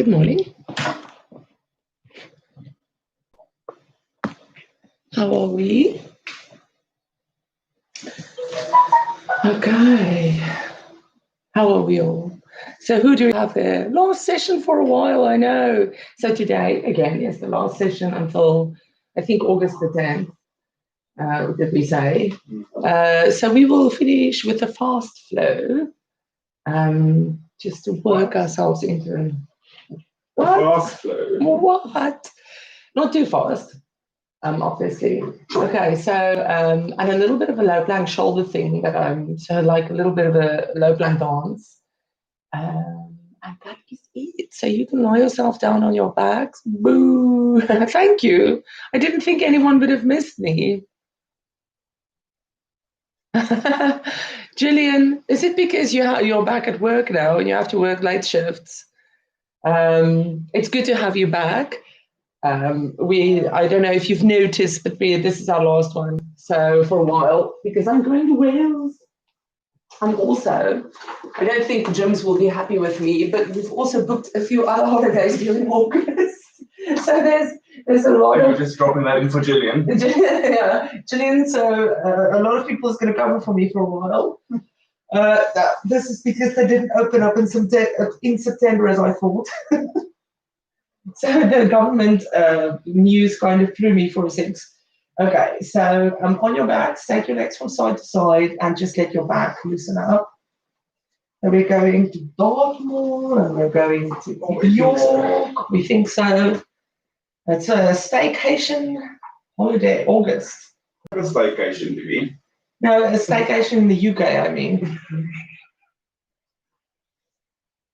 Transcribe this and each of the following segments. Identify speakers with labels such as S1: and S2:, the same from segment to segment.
S1: Good morning. How are we? Okay. How are we all? So who do we have there? Last session for a while, I know. So today, again, is the last session until, I think, August the 10th, did we say? So we will finish with a fast flow, just to work ourselves into
S2: Fast flow?
S1: What? Not too fast. Obviously. Okay, so, and a little bit of a low plank shoulder thing so like a little bit of a low plank dance. And that is it. So you can lie yourself down on your backs. Boo! Thank you. I didn't think anyone would have missed me. Gillian, is it because you're back at work now and you have to work late shifts? It's good to have you back. I don't know if you've noticed, but this is our last one. So for a while, because I'm going to Wales. And also, I don't think the gyms will be happy with me, but we've also booked a few other holidays during August. So there's a lot of...
S2: just dropping that in for Gillian.
S1: Yeah, Gillian, so a lot of people is going to cover for me for a while. This is because they didn't open up in September as I thought. So the government news kind of threw me for a six. Okay, so on your backs, take your legs from side to side and just let your back loosen up. And we're going to Dartmoor and we're going to York. We think so. It's a staycation holiday, August.
S2: What a staycation, do you mean?
S1: No, a staycation in the UK, I mean.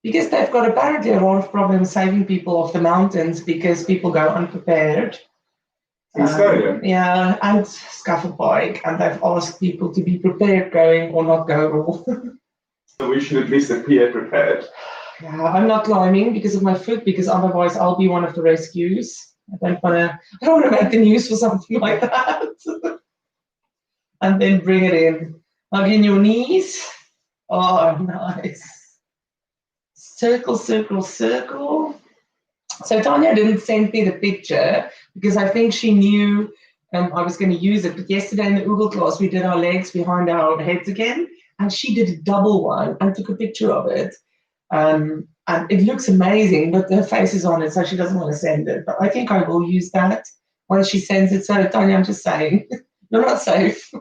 S1: Because they've got apparently a lot of problems saving people off the mountains because people go unprepared.
S2: In Australia?
S1: Yeah, and scaffold bike, and they've asked people to be prepared going or not go at all.
S2: So we should at least appear prepared.
S1: Yeah, I'm not climbing because of my foot, because otherwise I'll be one of the rescues. I don't want to make the news for something like that. And then bring it in. Hug in your knees. Oh, nice. Circle, circle, circle. So Tanya didn't send me the picture because I think she knew I was going to use it. But yesterday in the Oogle class, we did our legs behind our heads again. And she did a double one and took a picture of it. And it looks amazing, but her face is on it, so she doesn't want to send it. But I think I will use that when she sends it. So Tanya, I'm just saying, you're not safe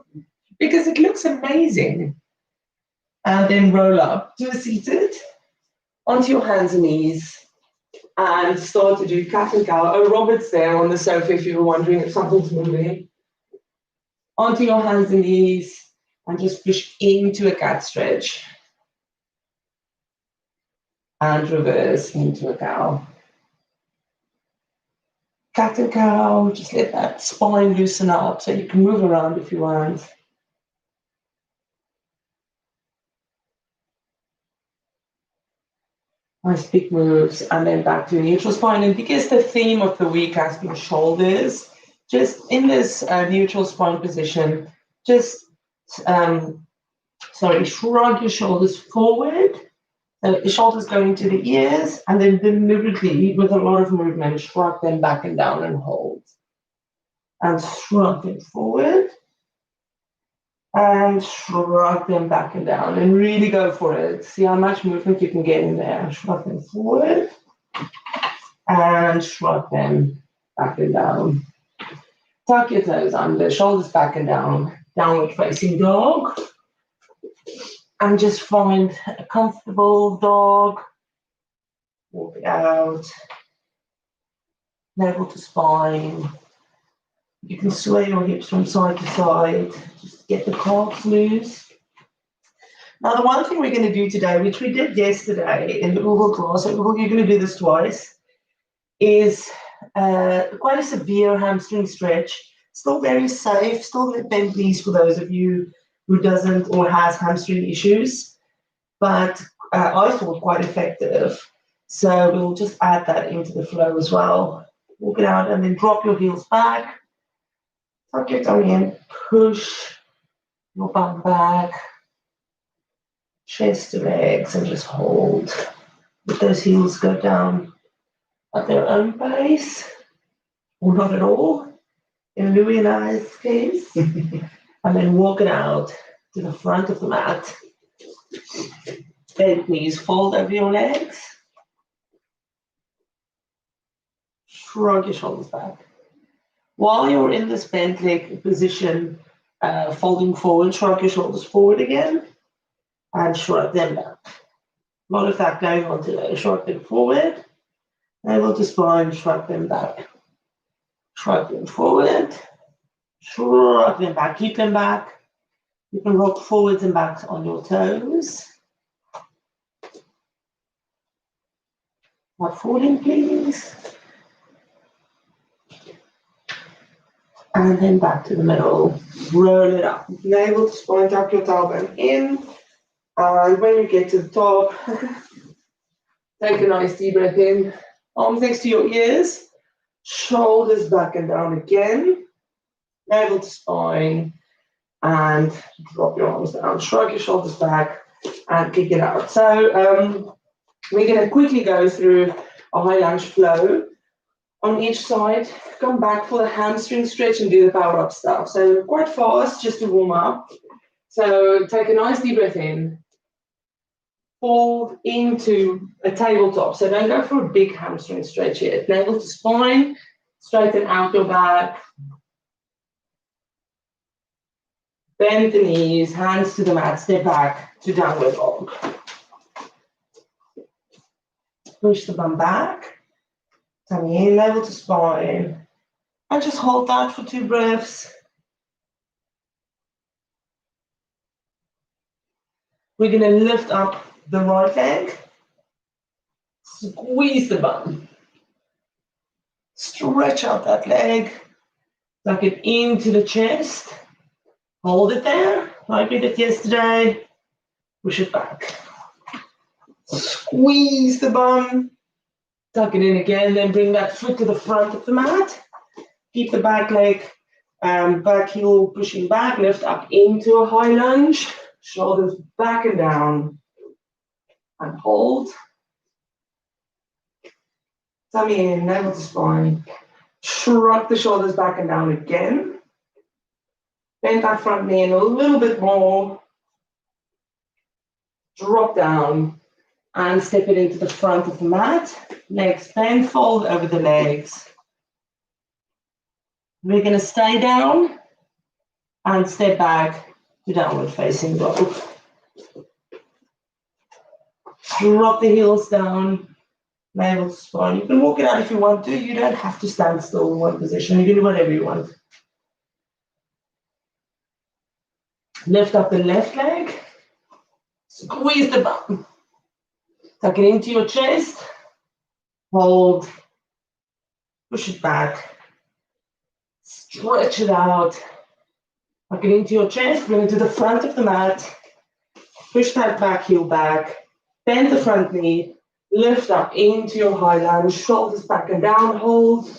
S1: because it looks amazing. And then roll up to a seated, onto your hands and knees, and start to do cat and cow. Oh, Robert's there on the sofa if you were wondering if something's moving. Onto your hands and knees, and just push into a cat stretch. And reverse into a cow. Cat and cow, just let that spine loosen up so you can move around if you want. Nice big moves, and then back to neutral spine. And because the theme of the week has been shoulders, just in this neutral spine position, just shrug your shoulders forward. The shoulders going to the ears, and then deliberately, with a lot of movement, shrug them back and down and hold. And shrug them forward. And shrug them back and down. And really go for it. See how much movement you can get in there. Shrug them forward. And shrug them back and down. Tuck your toes under, shoulders back and down. Downward facing dog. And just find a comfortable dog. Walk it out. Navel to spine. You can sway your hips from side to side. Just get the calves loose. Now, the one thing we're going to do today, which we did yesterday in the Oogle class, so you're going to do this twice, is quite a severe hamstring stretch. Still very safe, still bent knees for those of you who doesn't or has hamstring issues, but I thought quite effective. So we'll just add that into the flow as well. Walk it out and then drop your heels back. Tuck your tummy in, push your bum back, chest to legs, and just hold. Let those heels go down at their own pace, or not at all, in Louis and I's case, and then walk it out to the front of the mat. Bend knees, fold over your legs. Shrug your shoulders back. While you're in this bent leg position, folding forward, shrug your shoulders forward again, and shrug them back. A lot of that going on today. Shrug them forward, navel to spine, shrug them back. Shrug them forward, shrug them back, keep them back. You can rock forwards and backs on your toes. Not falling, please. And then back to the middle. Roll it up. Navel to spine, tuck your tailbone in. And when you get to the top, take a nice deep breath in. Arms next to your ears. Shoulders back and down again. Navel to spine. And drop your arms down. Shrug your shoulders back and kick it out. So we're going to quickly go through a high lunge flow. On each side, come back for the hamstring stretch and do the power up stuff. So quite fast, just to warm up. So take a nice deep breath in. Fold into a tabletop. So don't go for a big hamstring stretch yet. Navel to spine, straighten out your back. Bend the knees, hands to the mat, step back to downward dog. Push the bum back. Tummy in, navel to spine. And just hold that for 2 breaths. We're going to lift up the right leg. Squeeze the bum. Stretch out that leg. Tuck it into the chest. Hold it there, like we did yesterday. Push it back. Squeeze the bum. Tuck it in again, then bring that foot to the front of the mat. Keep the back leg, back heel pushing back, lift up into a high lunge. Shoulders back and down. And hold. Tummy in, navel to spine. Shrug the shoulders back and down again. Bend that front knee in a little bit more. Drop down and step it into the front of the mat. Legs bend, fold over the legs. We're going to stay down and step back to downward facing dog. Drop the heels down, navel to spine. You can walk it out if you want to. You don't have to stand still in one position. You can do whatever you want. Lift up the left leg. Squeeze the bum. Tuck it into your chest. Hold. Push it back. Stretch it out. Tuck it into your chest. Bring it to the front of the mat. Push that back heel back. Bend the front knee. Lift up into your high lunge. Shoulders back and down. Hold.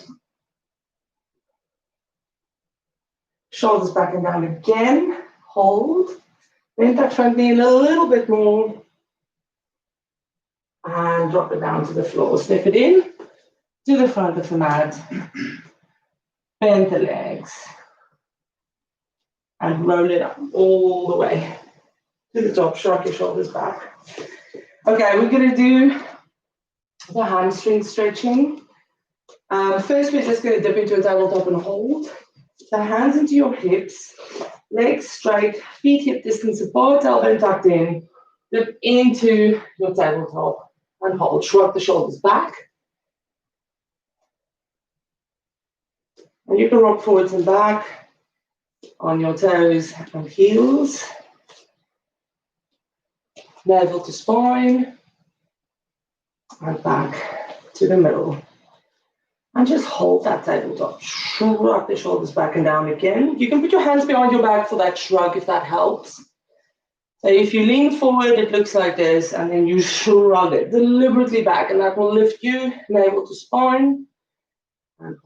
S1: Shoulders back and down again. Hold. Bend that front knee a little bit more. And drop it down to the floor. Step it in to the front of the mat. Bend the legs. And roll it up all the way to the top. Shrug your shoulders back. Okay, we're going to do the hamstring stretching. First, we're just going to dip into a tabletop and hold. So hands into your hips. Legs straight, feet hip distance apart, elbow tucked in. Dip into your tabletop and hold. Shrug the shoulders back. And you can rock forwards and back on your toes and heels. Navel to spine. And back to the middle. And just hold that tabletop. Shrug the shoulders back and down again. You can put your hands behind your back for that shrug if that helps. So if you lean forward, it looks like this, and then you shrug it deliberately back, and that will lift you, navel to spine, and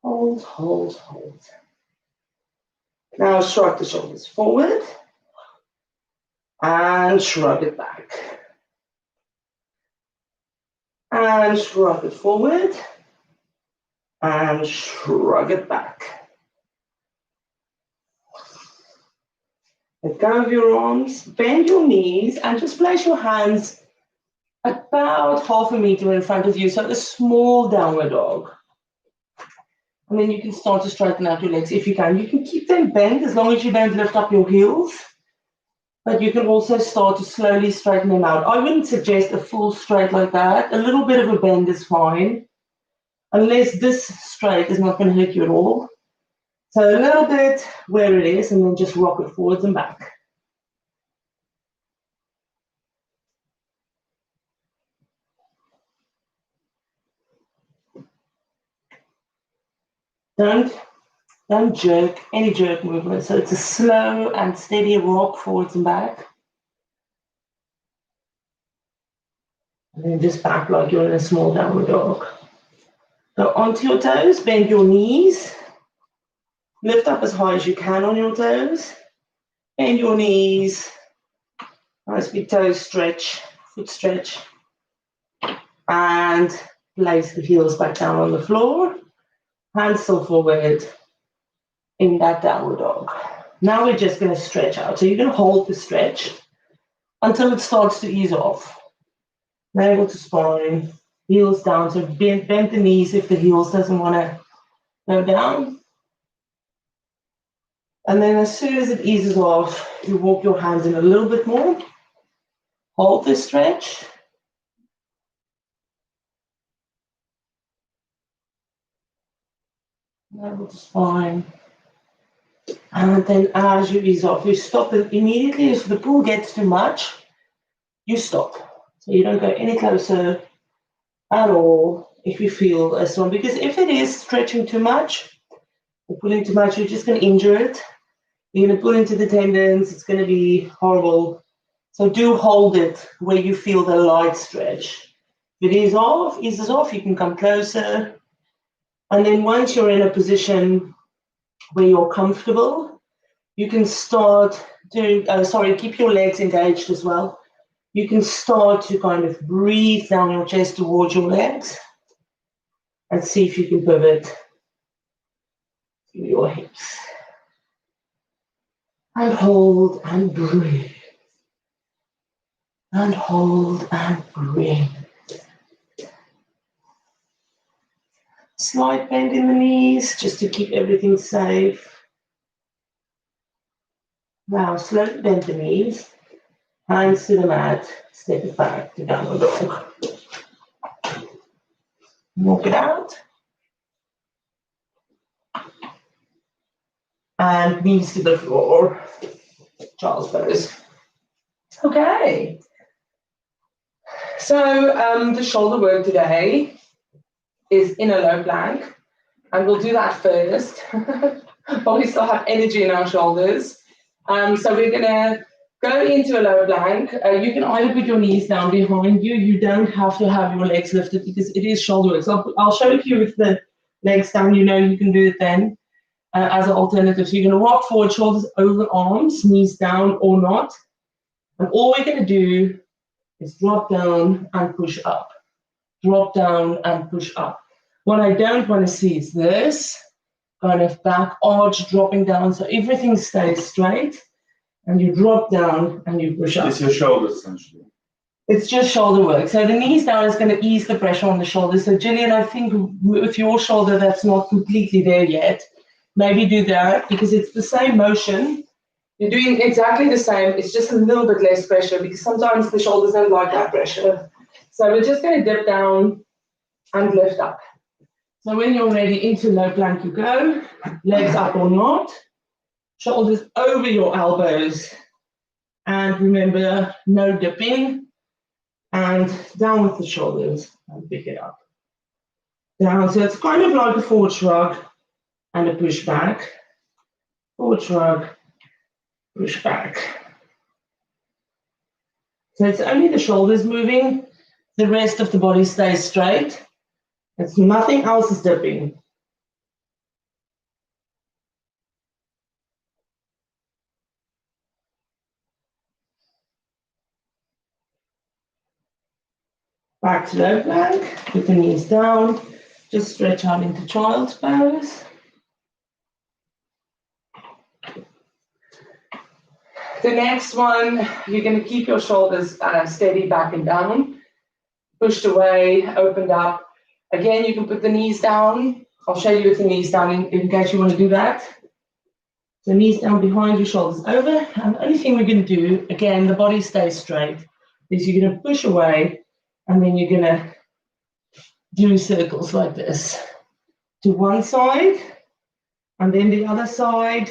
S1: hold. Hold, hold, hold. Now shrug the shoulders forward, and shrug it back. and shrug it forward and shrug it back. Let go of your arms, bend your knees, and just place your hands about 1/2 meter in front of you, so a small downward dog. And then you can start to straighten out your legs if you can. You can keep them bent as long as you don't lift up your heels, but you can also start to slowly straighten them out. I wouldn't suggest a full straight like that. A little bit of a bend is fine, unless this straight is not going to hurt you at all. So a little bit where it is, and then just rock it forwards and back. Don't jerk, any jerk movement. So it's a slow and steady rock forwards and back. And then just back like you're in a small downward dog. Go onto your toes, bend your knees. Lift up as high as you can on your toes. Bend your knees. Nice big toe stretch, foot stretch. And place the heels back down on the floor. Hands still forward in that downward dog. Now we're just going to stretch out. So you're going to hold the stretch until it starts to ease off. Navel to spine, heels down. So bend the knees if the heels doesn't want to go down. And then as soon as it eases off, you walk your hands in a little bit more. Hold the stretch. Navel to spine. And then as you ease off, you stop it immediately. If the pull gets too much, you stop. So you don't go any closer at all if you feel a strong. Because if it is stretching too much or pulling too much, you're just going to injure it. You're going to pull into the tendons. It's going to be horrible. So do hold it where you feel the light stretch. If it eases off, you can come closer. And then once you're in a position where you're comfortable, you can start doing, keep your legs engaged as well. You can start to kind of breathe down your chest towards your legs and see if you can pivot to your hips. And hold and breathe. And hold and breathe. Slight bend in the knees just to keep everything safe. Now slowly bend the knees, hands to the mat, step it back to downward dog. Walk it out. And knees to the floor. Child's pose. Okay. So the shoulder work today is in a low plank, and we'll do that first. But we still have energy in our shoulders. So we're gonna go into a low plank. You can either put your knees down behind you. You don't have to have your legs lifted because it is shoulder work. So I'll show you with the legs down. You know you can do it then as an alternative. So you're gonna rock forward, shoulders over arms, knees down or not. And all we're gonna do is drop down and push up. Drop down and push up. What I don't want to see is this kind of back arch dropping down, so everything stays straight, and you drop down and you push up.
S2: It's your shoulders essentially.
S1: It's just shoulder work. So the knees down is going to ease the pressure on the shoulders. So Gillian, I think with your shoulder that's not completely there yet, maybe do that because it's the same motion. You're doing exactly the same. It's just a little bit less pressure because sometimes the shoulders don't like that pressure. So we're just going to dip down and lift up. So when you're ready, into low plank you go, legs up or not, shoulders over your elbows, and remember, no dipping, and down with the shoulders, and pick it up. Down, so it's kind of like a forward shrug and a push back. Forward shrug, push back. So it's only the shoulders moving, the rest of the body stays straight. It's nothing else is dipping. Back to low plank, put the knees down, just stretch out into child's pose. The next one, you're going to keep your shoulders steady back and down, pushed away, opened up. Again, you can put the knees down. I'll show you with the knees down in case you want to do that. So knees down behind you, shoulders over. And the only thing we're going to do, again, the body stays straight, is you're going to push away and then you're going to do circles like this. To one side and then the other side.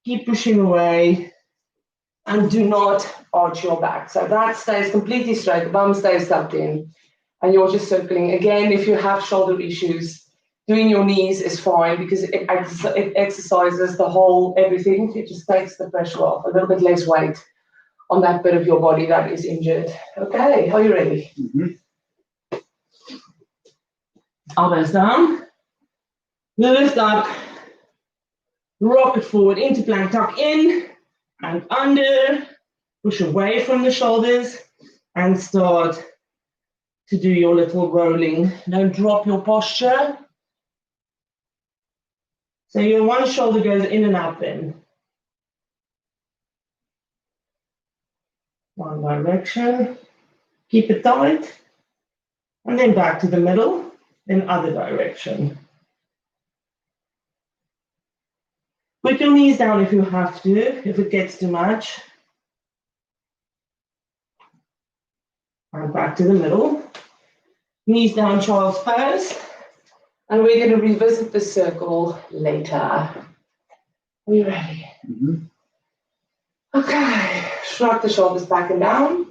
S1: Keep pushing away and do not arch your back. So that stays completely straight, the bum stays tucked in and you're just circling. Again, if you have shoulder issues, doing your knees is fine because it exercises the whole everything. It just takes the pressure off, a little bit less weight on that bit of your body that is injured. Okay, are you ready? Mm-hmm. Elbows down, lift up, rock it forward into plank, tuck in and under, push away from the shoulders and start to do your little rolling. Don't drop your posture. So your one shoulder goes in and out then. One direction, keep it tight, and then back to the middle, then other direction. Put your knees down if you have to, if it gets too much. And back to the middle. Knees down, child's pose. And we're going to revisit the circle later. Are you ready? Mm-hmm. Okay, shrug the shoulders back and down.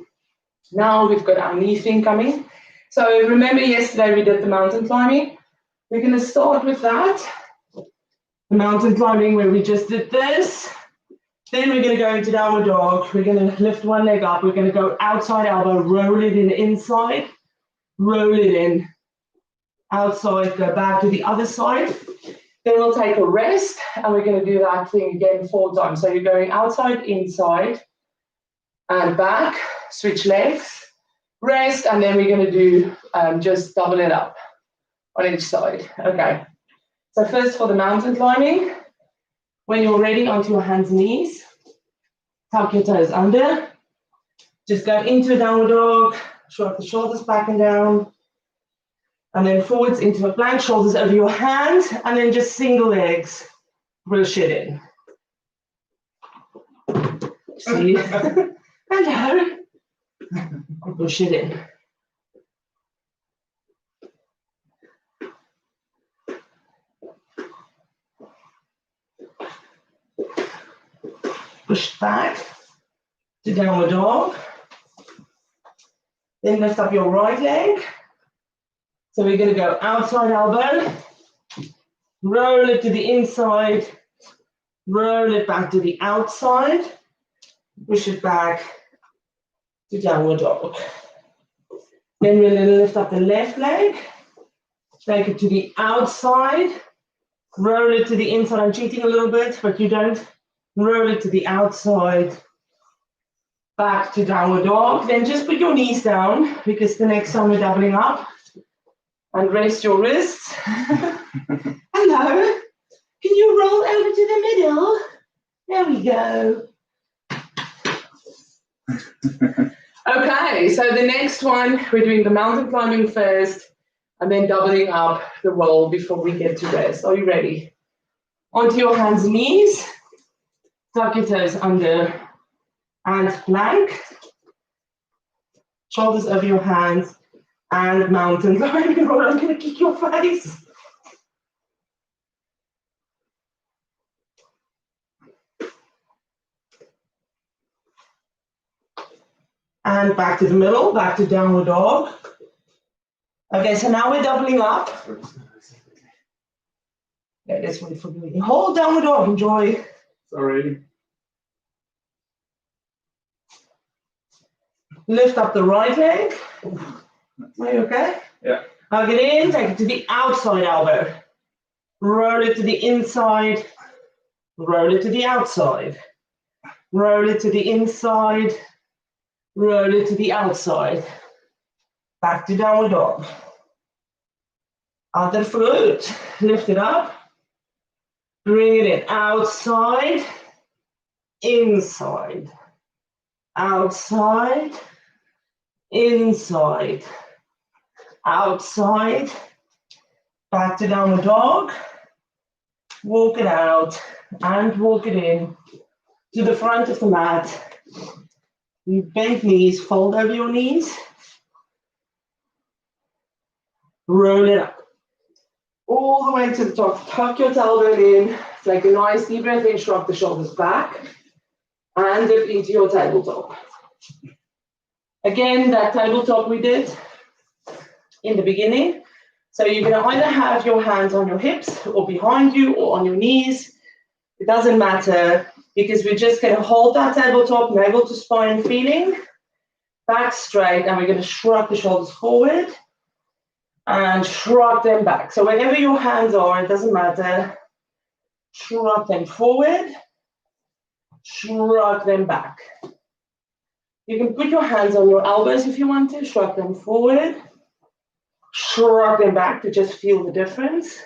S1: Now we've got our knee thing coming. So remember yesterday we did the mountain climbing? We're going to start with that. The mountain climbing where we just did this. Then we're going to go into downward dog. We're going to lift one leg up. We're going to go outside elbow, roll it in inside, roll it in. Outside, go back to the other side. Then we'll take a rest and we're going to do that thing again 4 times. So you're going outside, inside, and back, switch legs, rest, and then we're going to do just double it up on each side. Okay. So first for the mountain climbing, when you're ready, onto your hands and knees, tuck your toes under, just go into a downward dog, shrug the shoulders back and down, and then forwards into a plank, shoulders over your hands, and then just single legs, push it in. See? Hello. Push it in. Push back to downward dog. Then lift up your right leg. So we're going to go outside elbow, roll it to the inside, roll it back to the outside, push it back to downward dog. Then we're going to lift up the left leg, take it to the outside, roll it to the inside. I'm cheating a little bit, but you don't. Roll it to the outside, back to downward dog. Then just put your knees down because the next time we're doubling up. And rest your wrists. Hello. Can you roll over to the middle? There we go. Okay, so the next one, we're doing the mountain climbing first and then doubling up the roll before we get to rest. Are you ready? Onto your hands and knees. Tuck your toes under and plank. Shoulders over your hands. And mountain climbing, or I'm going to kick your face. And back to the middle, back to downward dog. Okay, so now we're doubling up. Okay, let's wait for me. Hold downward dog, enjoy.
S2: Sorry.
S1: Lift up the right leg. Are you okay?
S2: Yeah.
S1: Hug it in, take it to the outside elbow. Roll it to the inside. Roll it to the outside. Roll it to the inside. Roll it to the outside. Back to downward dog. Other foot, lift it up. Bring it in, outside, inside, outside, inside, outside, back to downward dog. Walk it out and walk it in to the front of the mat. You bend knees, fold over your knees. Roll it up. All the way to the top. Tuck your tailbone in. Take a nice deep breath in, shrug the shoulders back. And dip into your tabletop. Again, that tabletop we did in the beginning. So you're going to either have your hands on your hips or behind you or on your knees. It doesn't matter because we're just going to hold that tabletop, navel to spine feeling, back straight, and we're going to shrug the shoulders forward and shrug them back. So wherever your hands are, it doesn't matter. Shrug them forward, shrug them back. You can put your hands on your elbows if you want to, shrug them forward, shrug them back to just feel the difference.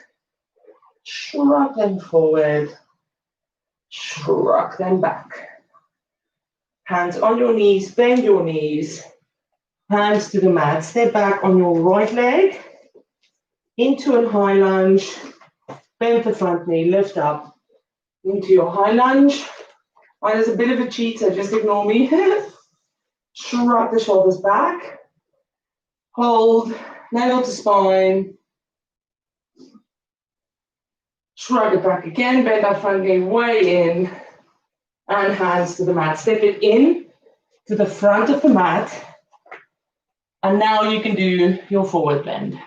S1: Shrug them forward, shrug them back. Hands on your knees, bend your knees, hands to the mat, step back on your right leg, into a high lunge, bend the front knee, lift up, into your high lunge. Oh, there's a bit of a cheat, so just ignore me. Shrug the shoulders back, hold, navel to spine, shrug it back again, bend that front knee way in, and hands to the mat. Step it in to the front of the mat, and now you can do your forward bend.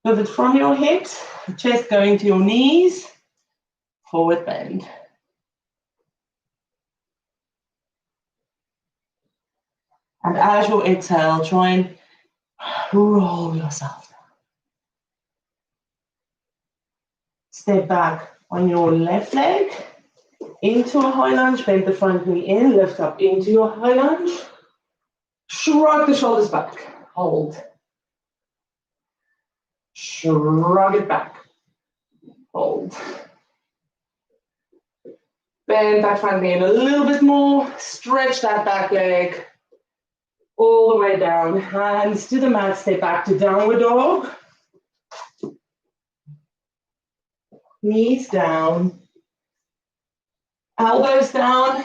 S1: Pivot from your hips, chest going to your knees, forward bend. And as you exhale, try and roll yourself down. Step back on your left leg, into a high lunge, bend the front knee in, lift up into your high lunge. Shrug the shoulders back, hold. Shrug it back, hold. Bend that front knee in a little bit more, stretch that back leg. All the way down, hands to the mat, step back to downward dog. Knees down, elbows down.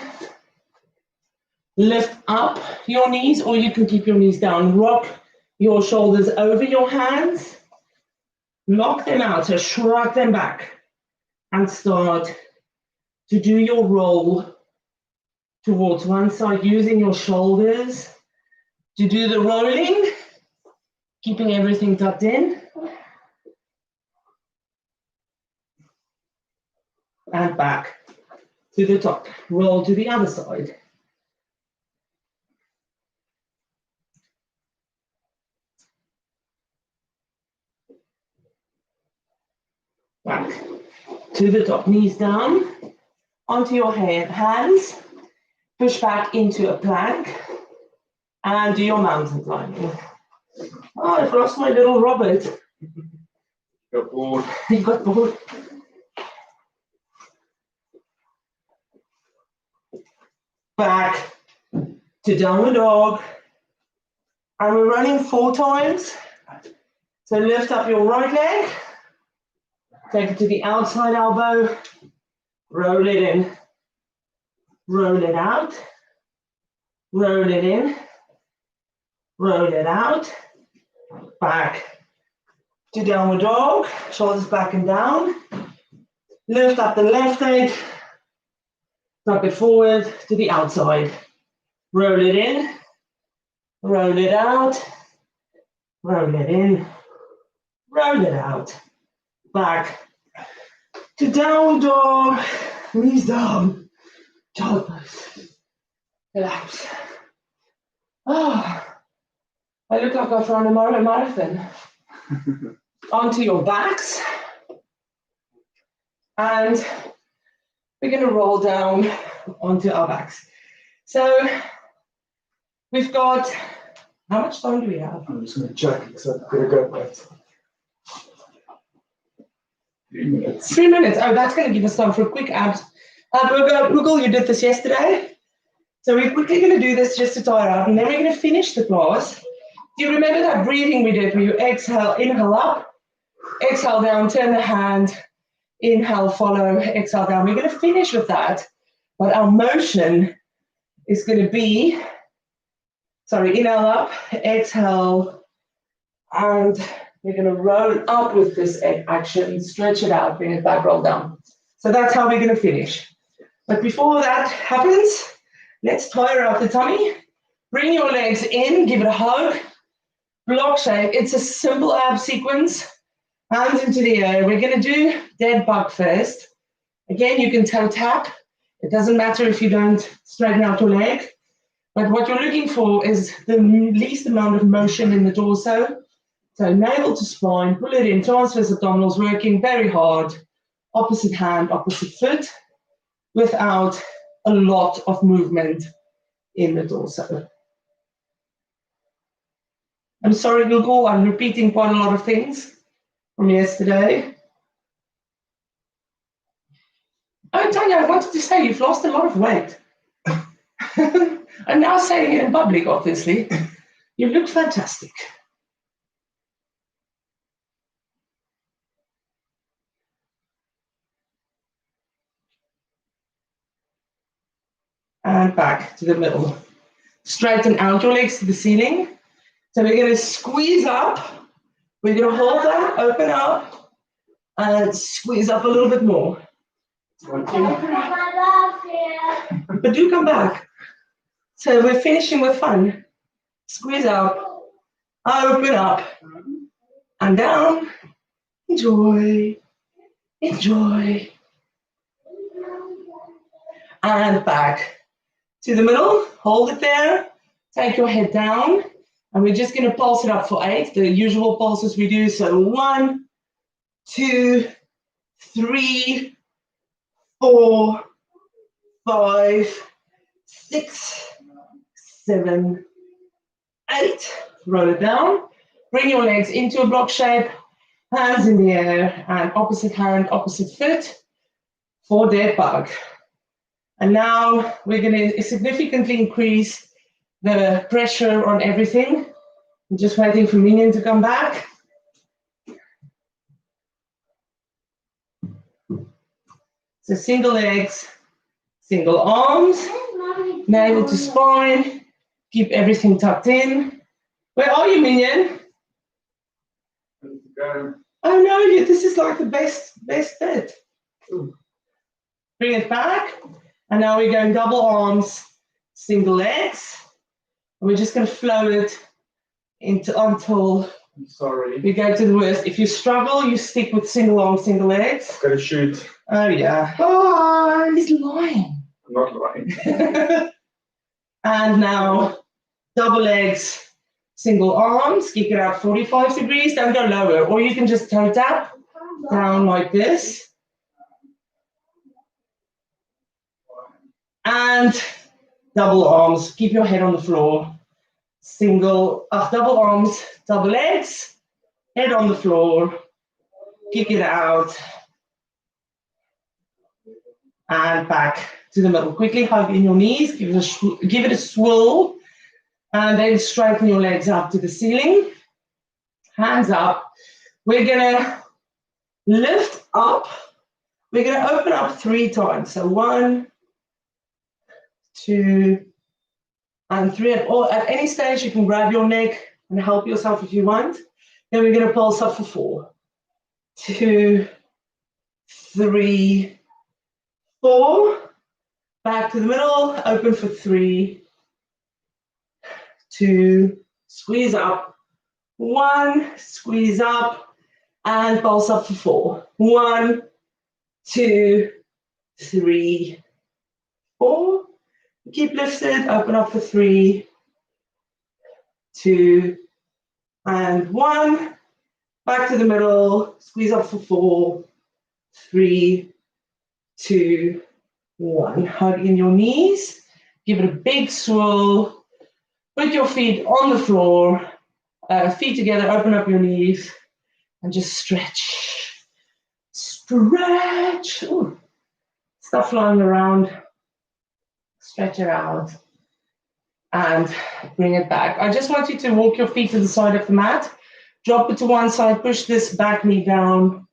S1: Lift up your knees, or you can keep your knees down. Rock your shoulders over your hands. Lock them out, so shrug them back. And start to do your roll towards one side, using your shoulders to do the rolling, keeping everything tucked in. And back to the top. Roll to the other side. Back to the top. Knees down, onto your hands. Push back into a plank. And do your mountain climbing. Oh, I've lost my little Robert.
S2: Got bored.
S1: He got bored. Back to downward dog. And we're running 4 times. So lift up your right leg. Take it to the outside elbow. Roll it in. Roll it out. Roll it in. Roll it out. Back to downward dog. Shoulders back and down. Lift up the left leg. Tuck it forward to the outside. Roll it in. Roll it out. Roll it in. Roll it out. Back to downward dog. Knees down. Child pose. Relax. Oh, I look like I've run a marathon. Onto your backs. And we're going to roll down onto our backs. So We've got, how much time do we have?
S2: I'm just going to check because I've got to go back. 3 minutes.
S1: 3 minutes. Oh, that's going to give us time for a quick abs workout. Google, you did this yesterday. So we're quickly going to do this just to tire out, and then we're going to finish the class. Do you remember that breathing we did where you exhale, inhale up, exhale down, turn the hand, inhale, follow, exhale down. We're going to finish with that, but our motion is going to be, inhale up, exhale, and we're going to roll up with this action, stretch it out, bring it back, roll down. So that's how we're going to finish. But before that happens, let's tire out the tummy. Bring your legs in, give it a hug. Block shape. It's a simple ab sequence. Hands into the air. We're going to do dead bug first. Again, you can toe tap. It doesn't matter if you don't straighten out your leg. But what you're looking for is the least amount of motion in the torso. So navel to spine, pull it in, transverse abdominals working very hard. Opposite hand, opposite foot, without a lot of movement in the torso. I'm sorry, Google, I'm repeating quite a lot of things from yesterday. Oh, Tanya, I wanted to say you've lost a lot of weight. I'm now saying it in public, obviously. You look fantastic. And back to the middle. Straighten out your legs to the ceiling. So we're going to squeeze up. We're going to hold that, open up, and squeeze up a little bit more. But do come back. So we're finishing with fun. Squeeze up, open up, and down. Enjoy. Enjoy. And back to the middle. Hold it there. Take your head down. And we're just going to pulse it up for 8. The usual pulses we do. So 1, 2, 3, 4, 5, 6, 7, 8. Roll it down. Bring your legs into a block shape. Hands in the air. And opposite hand, opposite foot for dead bug. And now we're going to significantly increase the pressure on everything. I'm just waiting for Minion to come back. So single legs, single arms, navel to spine, keep everything tucked in. Where are you, Minion? Oh no, this is like the best bit. Bring it back. And now we're going double arms, single legs. And we're just going to flow it until we go to the worst. If you struggle, you stick with single arms, single legs.
S2: I've got to shoot.
S1: Oh, yeah. Oh, he's lying.
S2: I'm not lying.
S1: And now double legs, single arms. Kick it out 45 degrees. Don't go lower. Or you can just toe tap down like this. And double arms, keep your head on the floor. Double arms, double legs, head on the floor, kick it out. And back to the middle. Quickly hug in your knees, give it a swirl, and then straighten your legs up to the ceiling. Hands up. We're gonna lift up. We're gonna open up 3 times. So 1, 2, and 3. At any stage, you can grab your neck and help yourself if you want. Then we're going to pulse up for 4, 2, 3, 4. Back to the middle, open for 3, 2, squeeze up, 1, squeeze up, and pulse up for 4. 1, 2, 3, 4. Keep lifted, open up for 3, 2, and 1. Back to the middle, squeeze up for 4, 3, 2, 1. Hug in your knees, give it a big swirl, Put your feet on the floor, feet together, open up your knees, and just stretch. Stretch. Ooh. Stuff lying around. Stretch it out. And bring it back. I just want you to walk your feet to the side of the mat. Drop it to one side, push this back knee down.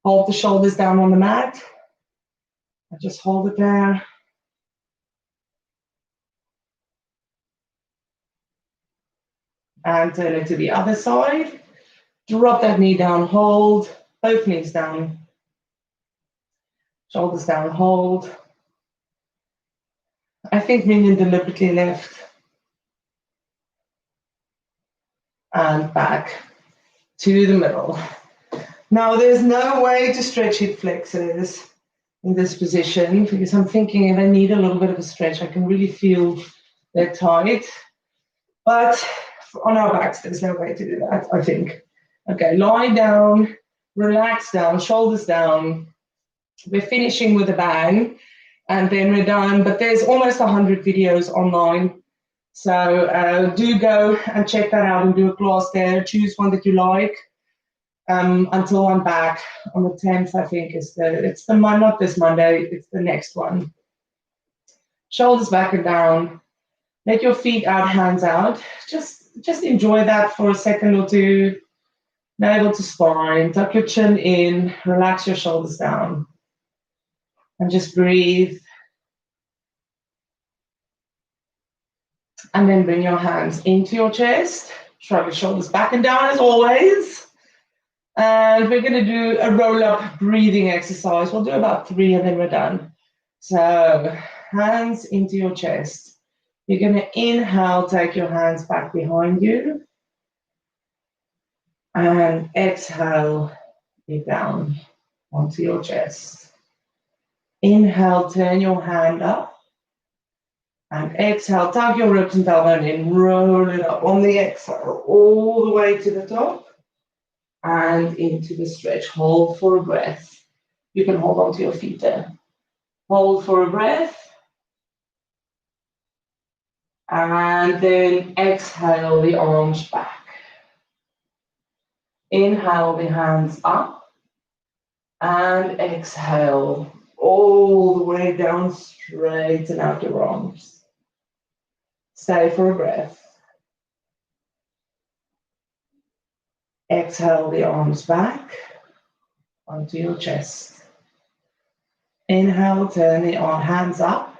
S1: Hold the shoulders down on the mat. And just hold it there. And turn it to the other side. Drop that knee down, hold. Both knees down. Shoulders down, hold. I think minion deliberately left. And back to the middle. Now there's no way to stretch hip flexors in this position because I'm thinking if I need a little bit of a stretch, I can really feel they're tight. But on our backs, there's no way to do that, I think. Okay, lie down, relax down, shoulders down. We're finishing with a bang and then we're done, but there's almost 100 videos online. So do go and check that out and do a class there. Choose one that you like until I'm back on the 10th, I think it's not this Monday, it's the next one. Shoulders back and down. Let your feet out, hands out. Just enjoy that for a second or two. Navel to spine, tuck your chin in, relax your shoulders down. And just breathe. And then bring your hands into your chest. Shrug your shoulders back and down as always. And we're going to do a roll-up breathing exercise. We'll do about 3 and then we're done. So hands into your chest. You're going to inhale, take your hands back behind you. And exhale, it down onto your chest. Inhale, turn your hand up. And exhale, tuck your ribs and tailbone in, roll it up on the exhale, all the way to the top. And into the stretch. Hold for a breath. You can hold onto your feet there. Hold for a breath. And then exhale the arms back. Inhale the hands up. And exhale all the way down, straighten out your arms. Stay for a breath. Exhale the arms back onto your chest. Inhale, turn the hands up.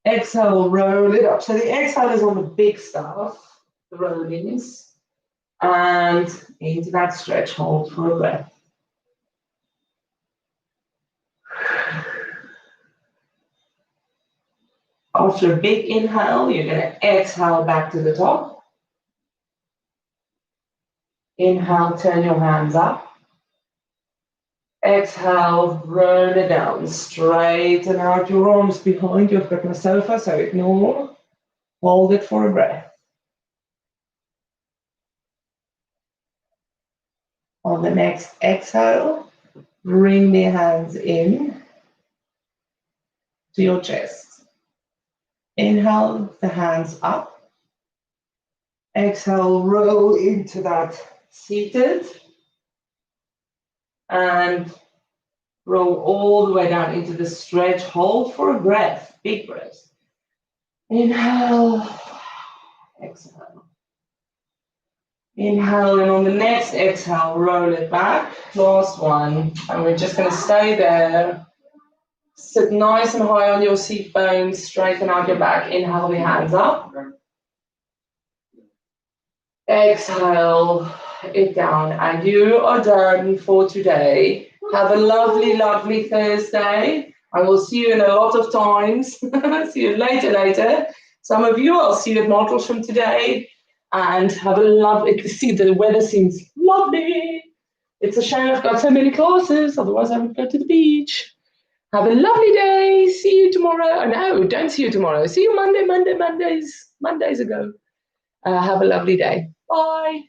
S1: Exhale, roll it up. So the exhale is on the big stuff, the rollings. And into that stretch, hold for a breath. After a big inhale, you're going to exhale back to the top. Inhale, turn your hands up. Exhale, roll it down. Straighten out your arms behind you. I've got my sofa, so ignore. Hold it for a breath. On the next exhale, bring the hands in to your chest. Inhale, the hands up. Exhale, roll into that seated. And roll all the way down into the stretch. Hold for a breath, big breath. Inhale, exhale. Inhale, and on the next exhale, roll it back. Last one. And we're just going to stay there. Sit nice and high on your seat bones. Straighten out your back. Inhale the hands up. Exhale it down. And you are done for today. Have a lovely, lovely Thursday. I will see you in a lot of times. See you later. Some of you, I'll see you at Martlesham today. And have a lovely, see the weather seems lovely. It's a shame I've got so many classes, otherwise I would go to the beach. Have a lovely day. See you tomorrow. No, don't see you tomorrow. See you Mondays ago. Have a lovely day. Bye.